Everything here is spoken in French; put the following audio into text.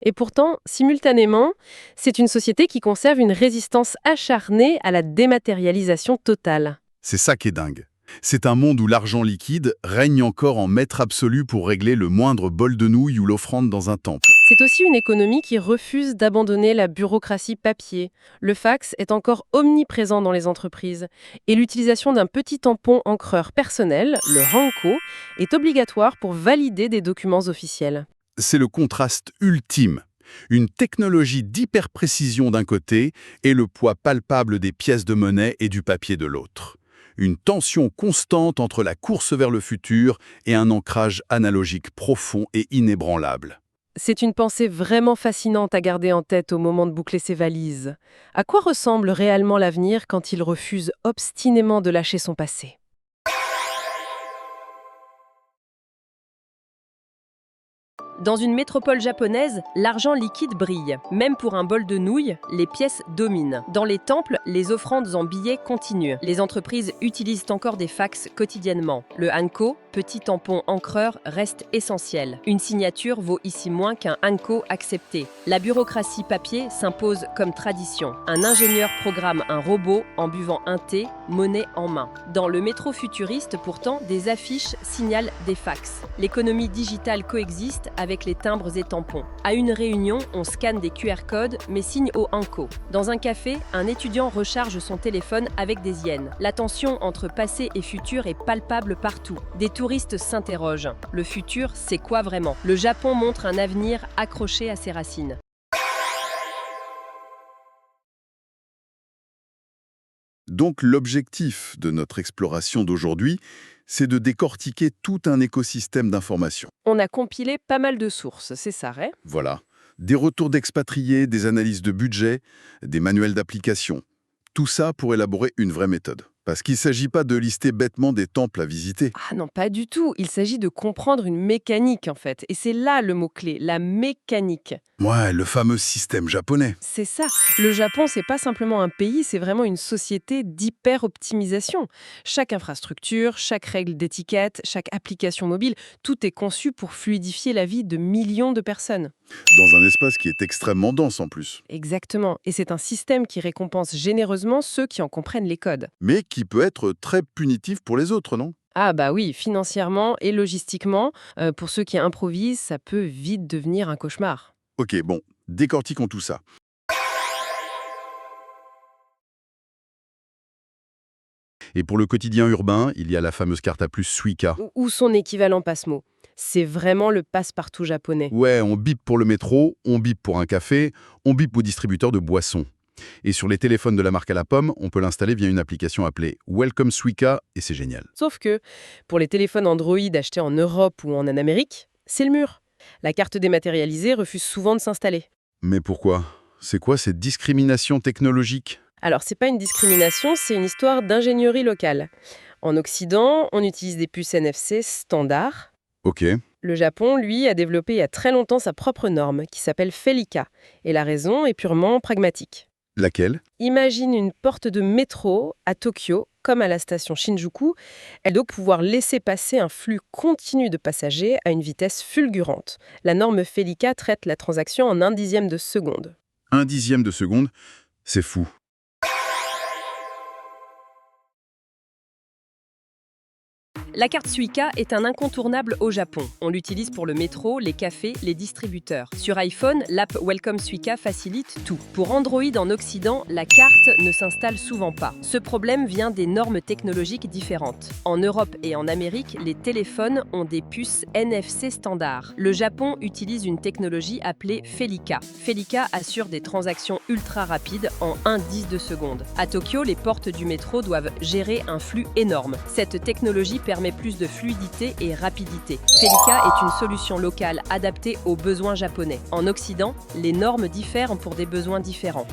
Et pourtant, simultanément, c'est une société qui conserve une résistance acharnée à la dématérialisation totale. C'est ça qui est dingue. C'est un monde où l'argent liquide règne encore en maître absolu pour régler le moindre bol de nouilles ou l'offrande dans un temple. C'est aussi une économie qui refuse d'abandonner la bureaucratie papier. Le fax est encore omniprésent dans les entreprises et l'utilisation d'un petit tampon encreur personnel, le Hanko, est obligatoire pour valider des documents officiels. C'est le contraste ultime. Une technologie d'hyper-précision d'un côté et le poids palpable des pièces de monnaie et du papier de l'autre. Une tension constante entre la course vers le futur et un ancrage analogique profond et inébranlable. C'est une pensée vraiment fascinante à garder en tête au moment de boucler ses valises. À quoi ressemble réellement l'avenir quand il refuse obstinément de lâcher son passé ? Dans une métropole japonaise, l'argent liquide brille. Même pour un bol de nouilles, les pièces dominent. Dans les temples, les offrandes en billets continuent. Les entreprises utilisent encore des fax quotidiennement. Le hanko, petit tampon encreur, reste essentiel. Une signature vaut ici moins qu'un hanko accepté. La bureaucratie papier s'impose comme tradition. Un ingénieur programme un robot en buvant un thé, monnaie en main. Dans le métro futuriste, pourtant, des affiches signalent des fax. L'économie digitale coexiste avec les timbres et tampons. À une réunion, on scanne des QR codes mais signe au hanko. Dans un café, un étudiant recharge son téléphone avec des yens. La tension entre passé et futur est palpable partout. Des touristes s'interrogent. Le futur, c'est quoi vraiment ? Le Japon montre un avenir accroché à ses racines. Donc l'objectif de notre exploration d'aujourd'hui, c'est de décortiquer tout un écosystème d'informations. On a compilé pas mal de sources, c'est ça, hein ? Voilà. Des retours d'expatriés, des analyses de budget, des manuels d'application. Tout ça pour élaborer une vraie méthode. Parce qu'il ne s'agit pas de lister bêtement des temples à visiter. Ah non, pas du tout. Il s'agit de comprendre une mécanique, en fait. Et c'est là le mot-clé, la mécanique. Ouais, le fameux système japonais. C'est ça. Le Japon, c'est pas simplement un pays, c'est vraiment une société d'hyper-optimisation. Chaque infrastructure, chaque règle d'étiquette, chaque application mobile, tout est conçu pour fluidifier la vie de millions de personnes. Dans un espace qui est extrêmement dense en plus. Exactement. Et c'est un système qui récompense généreusement ceux qui en comprennent les codes. Mais qui peut être très punitif pour les autres, non ? Ah bah oui, financièrement et logistiquement, pour ceux qui improvisent, ça peut vite devenir un cauchemar. Ok, bon, décortiquons tout ça. Et pour le quotidien urbain, il y a la fameuse carte à puce Suica. Ou son équivalent Passmo. C'est vraiment le passe-partout japonais. Ouais, on bip pour le métro, on bip pour un café, on bip au distributeur de boissons. Et sur les téléphones de la marque à la pomme, on peut l'installer via une application appelée Welcome Suica et c'est génial. Sauf que, pour les téléphones Android achetés en Europe ou en Amérique, c'est le mur. La carte dématérialisée refuse souvent de s'installer. Mais pourquoi ? C'est quoi cette discrimination technologique ? Alors, c'est pas une discrimination, c'est une histoire d'ingénierie locale. En Occident, on utilise des puces NFC standards. Ok. Le Japon, lui, a développé il y a très longtemps sa propre norme, qui s'appelle Felica. Et la raison est purement pragmatique. Laquelle ? Imagine une porte de métro à Tokyo, comme à la station Shinjuku. Elle doit pouvoir laisser passer un flux continu de passagers à une vitesse fulgurante. La norme Felica traite la transaction en 1/10 de seconde. 1/10 de seconde, c'est fou. La carte Suica est un incontournable au Japon. On l'utilise pour le métro, les cafés, les distributeurs. Sur iPhone, l'app Welcome Suica facilite tout. Pour Android en Occident, la carte ne s'installe souvent pas. Ce problème vient des normes technologiques différentes. En Europe et en Amérique, les téléphones ont des puces NFC standards. Le Japon utilise une technologie appelée Felica. Felica assure des transactions ultra rapides en 1/10 de seconde. À Tokyo, les portes du métro doivent gérer un flux énorme. Cette technologie permet plus de fluidité et rapidité. Felica est une solution locale adaptée aux besoins japonais. En Occident, les normes diffèrent pour des besoins différents.